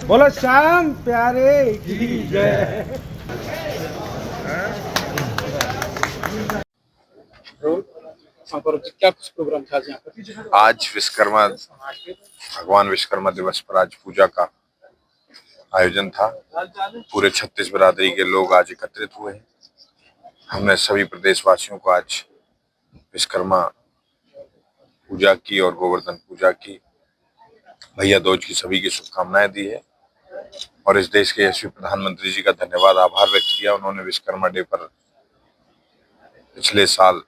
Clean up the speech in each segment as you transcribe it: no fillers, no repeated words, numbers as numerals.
बोलो श्याम प्यारे की जय। क्या कुछ प्रोग्राम था यहाँ पर? आज विश्वकर्मा भगवान विश्वकर्मा दिवस पर आज पूजा का आयोजन था। पूरे 36 बिरादरी के लोग आज एकत्रित हुए हैं। हमने सभी प्रदेशवासियों को आज विश्वकर्मा पूजा की और गोवर्धन पूजा की, भैया दूज की सभी की शुभकामनाएं दी है और इस देश के यशस्वी प्रधानमंत्री जी का धन्यवाद आभार व्यक्त किया। उन्होंने विश्वकर्मा डे पर पिछले साल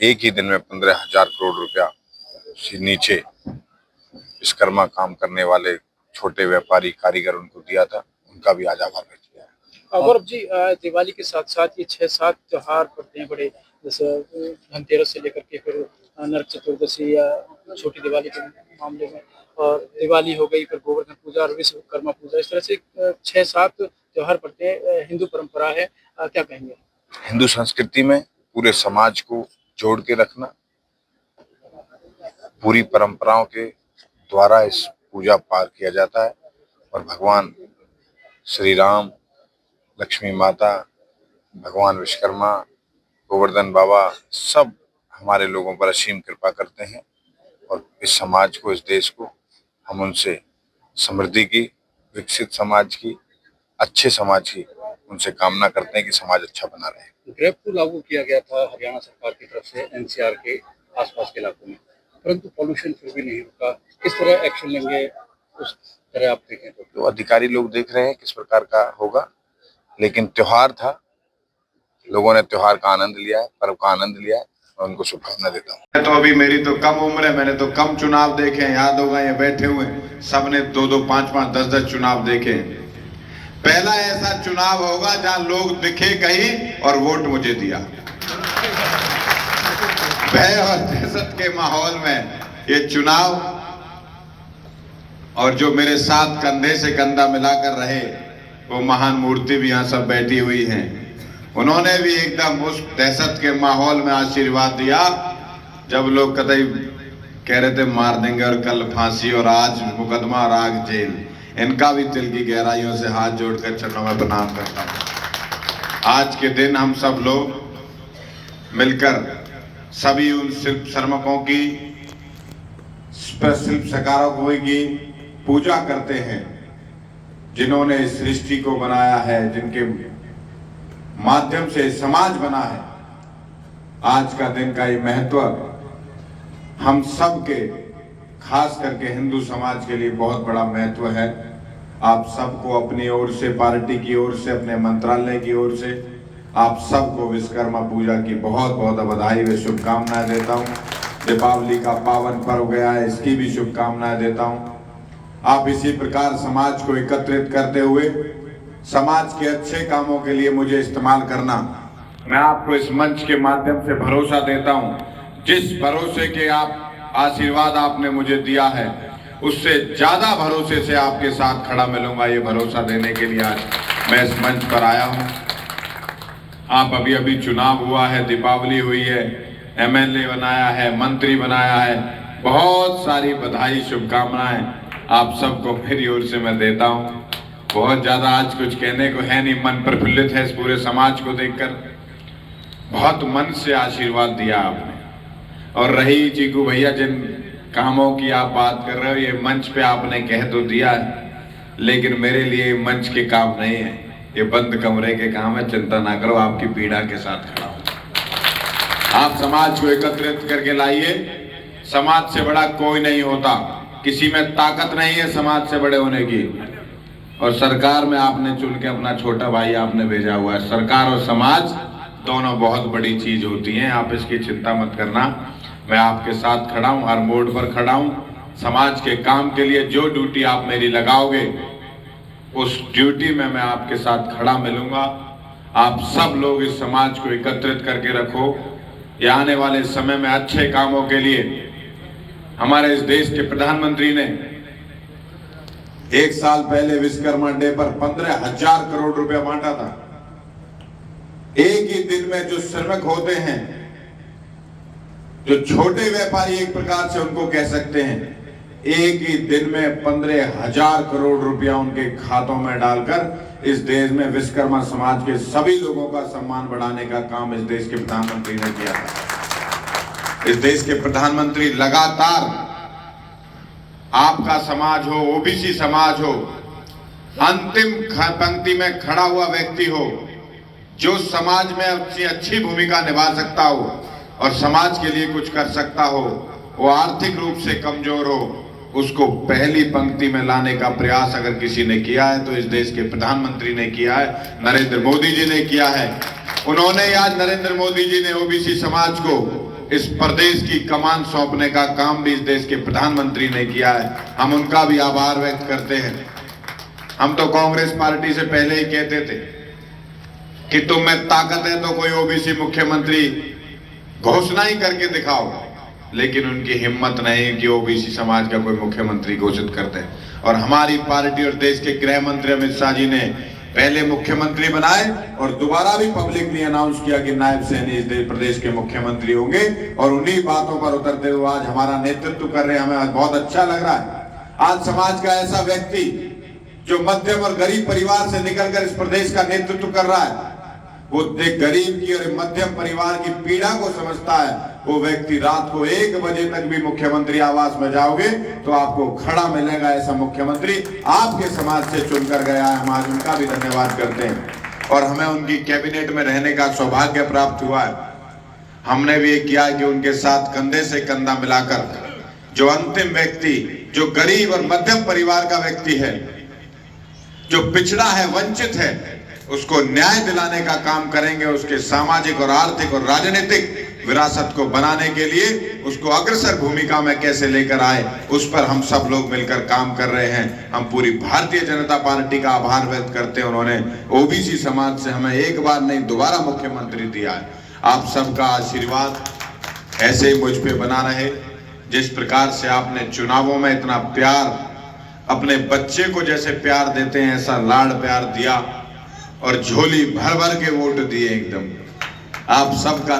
एक ही दिन में 15,000 करोड़ रुपया से नीचे विश्वकर्मा काम करने वाले छोटे व्यापारी कारीगर उनको दिया था, उनका भी आज आभार व्यक्त किया है। गौरव जी, दिवाली के साथ साथ ये 6-7 त्योहार पड़ते हैं बड़े, जैसे धनतेरस से लेकर के फिर नरक चतुर्दशी या छोटी दिवाली के मामले में, और दिवाली हो गई, फिर गोवर्धन पूजा और विश्वकर्मा पूजा, इस तरह से 6-7 त्योहार पड़ते हैं। हिंदू परंपरा है, क्या कहेंगे? हिंदू संस्कृति में पूरे समाज को जोड़ के रखना, पूरी परंपराओं के द्वारा इस पूजा पार किया जाता है और भगवान श्री राम, लक्ष्मी माता, भगवान विश्वकर्मा, गोवर्धन बाबा सब हमारे लोगों पर असीम कृपा करते हैं और इस समाज को, इस देश को हम उनसे समृद्धि की, विकसित समाज की, अच्छे समाज की उनसे कामना करते हैं कि समाज अच्छा बना रहे। ग्रेप टू लागू किया गया था हरियाणा सरकार की तरफ से एनसीआर के आसपास के इलाकों में, परंतु पॉल्यूशन फिर भी नहीं रुका। किस तरह एक्शन लेंगे, उस तरह आप देखें तो अधिकारी लोग देख रहे हैं किस प्रकार का होगा, लेकिन त्योहार था, लोगों ने त्योहार का आनंद लिया है, पर्व का आनंद लिया है और उनको शुभकामना देता हूँ। तो अभी मेरी तो कम उम्र है, मैंने तो कम चुनाव देखे हैं। याद होगा ये बैठे हुए सबने 2-2, 5-5, 10-10 चुनाव देखे। पहला ऐसा चुनाव होगा जहां लोग दिखे कहीं और वोट मुझे दिया। भय और दहशत के माहौल में ये चुनाव, और जो मेरे साथ कंधे से कंधा मिलाकर रहे वो महान मूर्ति भी यहाँ सब बैठी हुई हैं, उन्होंने भी एकदम उस दहशत के माहौल में आशीर्वाद दिया जब लोग कतई कह रहे थे मार देंगे और कल फांसी और आज मुकदमा और आग जेल। इनका भी दिल की गहराइयों से हाथ जोड़कर चरणों में प्रणाम करता हूं। आज के दिन हम सब लोग मिलकर सभी उन शिल्प श्रमिकों की, शिल्प सकारों की पूजा करते हैं जिन्होंने इस सृष्टि को बनाया है, जिनके माध्यम से समाज बना है। आज का दिन का ये महत्व हम सब के, खास करके हिंदू समाज के लिए बहुत बड़ा महत्व है। आप सबको अपनी ओर से, पार्टी की ओर से, अपने मंत्रालय की ओर से आप सबको विश्वकर्मा पूजा की बहुत बहुत बधाई व शुभकामनाएं देता हूं। दीपावली का पावन पर्व गया है, इसकी भी शुभकामनाएं देता हूं। आप इसी प्रकार समाज को एकत्रित करते हुए समाज के अच्छे कामों के लिए मुझे इस्तेमाल करना। मैं आपको इस मंच के माध्यम से भरोसा देता हूं, जिस भरोसे के आप आशीर्वाद आपने मुझे दिया है उससे ज्यादा भरोसे से आपके साथ खड़ा मिलूंगा। ये भरोसा देने के लिए आज मैं इस मंच पर आया हूं। आप अभी चुनाव हुआ है, दीपावली हुई है, एमएलए बनाया है, मंत्री बनाया है, बहुत सारी बधाई, शुभकामनाएं आप सबको मेरी ओर से मैं देता हूं। बहुत ज्यादा आज कुछ कहने को है नहीं, मन प्रफुल्लित है इस पूरे समाज को देखकर। बहुत मन से आशीर्वाद दिया आपने। और रही चीकू भैया जिन कामों की आप बात कर रहे हो, ये मंच पे आपने कह तो दिया है, लेकिन मेरे लिए मंच के काम नहीं है, ये बंद कमरे के काम है। चिंता ना करो, आपकी पीड़ा के साथ खड़ा हूं। आप समाज को एकत्रित करके लाइए। समाज से बड़ा कोई नहीं होता, किसी में ताकत नहीं है समाज से बड़े होने की। और सरकार में आपने चुन के अपना छोटा भाई आपने भेजा हुआ है। सरकार और समाज दोनों बहुत बड़ी चीज होती हैं, आप इसकी चिंता मत करना। मैं आपके साथ खड़ा हूं, हर मोड़ पर खड़ा हूं। समाज के काम के लिए जो ड्यूटी आप मेरी लगाओगे उस ड्यूटी में मैं आपके साथ खड़ा मिलूंगा। आप सब लोग इस समाज को एकत्रित करके रखो। ये आने वाले समय में अच्छे कामों के लिए हमारे इस देश के प्रधानमंत्री ने 1 साल पहले विश्वकर्मा डे पर 15,000 करोड़ रुपया बांटा था। एक ही दिन में जो श्रमिक होते हैं, जो छोटे व्यापारी एक प्रकार से उनको कह सकते हैं, एक ही दिन में 15,000 करोड़ रुपया उनके खातों में डालकर इस देश में विश्वकर्मा समाज के सभी लोगों का सम्मान बढ़ाने का काम इस देश के प्रधानमंत्री ने किया था। इस देश के प्रधानमंत्री लगातार आपका समाज हो, ओबीसी समाज हो, अंतिम पंक्ति में खड़ा हुआ व्यक्ति हो, जो समाज में अपनी अच्छी भूमिका निभा सकता हो और समाज के लिए कुछ कर सकता हो, वो आर्थिक रूप से कमजोर हो, उसको पहली पंक्ति में लाने का प्रयास अगर किसी ने किया है तो इस देश के प्रधानमंत्री ने किया है, नरेंद्र मोदी जी ने किया है। उन्होंने आज नरेंद्र मोदी जी ने ओबीसी समाज को इस प्रदेश की कमान सौंपने का काम भी इस देश के प्रधानमंत्री ने किया है। हम उनका भी आभार व्यक्त करते हैं। हम तो कांग्रेस पार्टी से पहले ही कहते थे कि तुम में ताकत है तो कोई ओबीसी मुख्यमंत्री घोषणा ही करके दिखाओ, लेकिन उनकी हिम्मत नहीं कि ओबीसी समाज का कोई मुख्यमंत्री घोषित करते हैं। और हमारी पार्टी और देश के गृह मंत्री अमित शाह जी ने पहले मुख्यमंत्री बनाए और दोबारा भी पब्लिकली अनाउंस किया कि नायब सैनी इस प्रदेश के मुख्यमंत्री होंगे, और उन्हीं बातों पर उतरते हुए आज हमारा नेतृत्व कर रहे हैं। हमें आज बहुत अच्छा लग रहा है। आज समाज का ऐसा व्यक्ति जो मध्यम और गरीब परिवार से निकलकर इस प्रदेश का नेतृत्व कर रहा है, वो गरीब की और मध्यम परिवार की पीड़ा को समझता है। वो व्यक्ति रात को 1 बजे तक भी मुख्यमंत्री आवास में जाओगे तो आपको खड़ा मिलेगा। ऐसा मुख्यमंत्री आपके समाज से चुनकर गया है। हम आज उनका भी धन्यवाद करते हैं और हमें उनकी कैबिनेट में रहने का सौभाग्य प्राप्त हुआ है। हमने भी ये किया कि उनके साथ कंधे से कंधा मिलाकर जो अंतिम व्यक्ति, जो गरीब और मध्यम परिवार का व्यक्ति है, जो पिछड़ा है, वंचित है, उसको न्याय दिलाने का काम करेंगे। उसके सामाजिक और आर्थिक और राजनीतिक विरासत को बनाने के लिए उसको अग्रसर भूमिका में कैसे लेकर आए, उस पर हम सब लोग मिलकर काम कर रहे हैं। हम पूरी भारतीय जनता पार्टी का आभार व्यक्त करते हैं। उन्होंने ओबीसी समाज से हमें एक बार नहीं दोबारा मुख्यमंत्री दिया है। आप सबका आशीर्वाद ऐसे ही मुझ पे बना रहे। जिस प्रकार से आपने चुनावों में इतना प्यार, अपने बच्चे को जैसे प्यार देते हैं ऐसा लाड़ प्यार दिया और झोली भर भर के वोट दिए। एकदम आप सबका